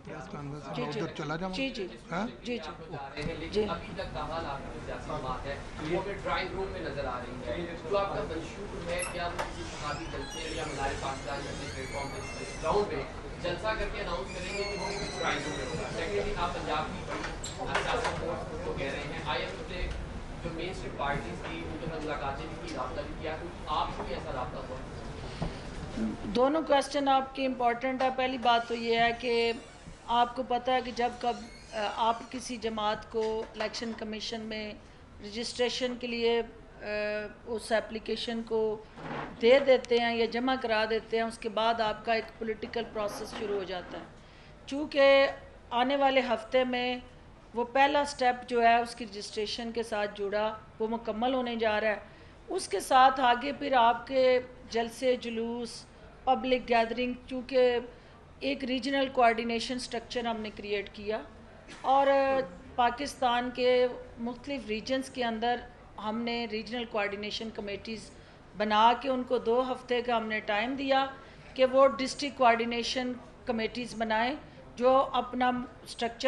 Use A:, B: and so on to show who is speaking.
A: Press conference
B: जी
A: में
B: जी
A: उधर चला जाऊँ?
B: जी जी
A: हाँ?
B: जी जी जी
C: अभी तक का हाल आपकी सियासी बात है वो हमें ड्राइंग रूम में नजर आ रही है जो आपका मंशूर है क्या वो किसी शहादी जलसे या मदारी पाकिस्तान जैसे प्लेटफॉर्म पे इस ग्राउंड में जलसा करके अनाउंस करेंगे कि वो ड्राइंग रूम में होगा। सेकेंडली आप पंजाब की सियासत को कह रहे हैं IMF ने जो मेन स्ट्रीम पार्टीज की उनके साथ मुलाकातें भी की राब्ता भी किया आपको भी ऐसा राब्ता हुआ?
B: दोनों क्वेश्चन आपके इम्पॉर्टेंट है। पहली बात तो ये है कि आपको पता है कि जब कब आप किसी जमात को इलेक्शन कमीशन में रजिस्ट्रेशन के लिए उस एप्लीकेशन को दे देते हैं या जमा करा देते हैं, उसके बाद आपका एक पॉलिटिकल प्रोसेस शुरू हो जाता है। चूँकि आने वाले हफ्ते में वो पहला स्टेप जो है उसकी रजिस्ट्रेशन के साथ जुड़ा वो मुकम्मल होने जा रहा है। उसके साथ आगे फिर आपके जलसे जुलूस पब्लिक गैदरिंग, चूँकि एक रीजनल कोऑर्डिनेशन स्ट्रक्चर हमने क्रिएट किया और पाकिस्तान के मुख्तलिफ रीजन्स के अंदर हमने रीजनल कोऑर्डिनेशन कमेटीज़ बना के उनको 2 हफ्ते का हमने टाइम दिया कि वो डिस्ट्रिक्ट कोऑर्डिनेशन कमेटीज़ बनाएं जो अपना स्ट्रक्चर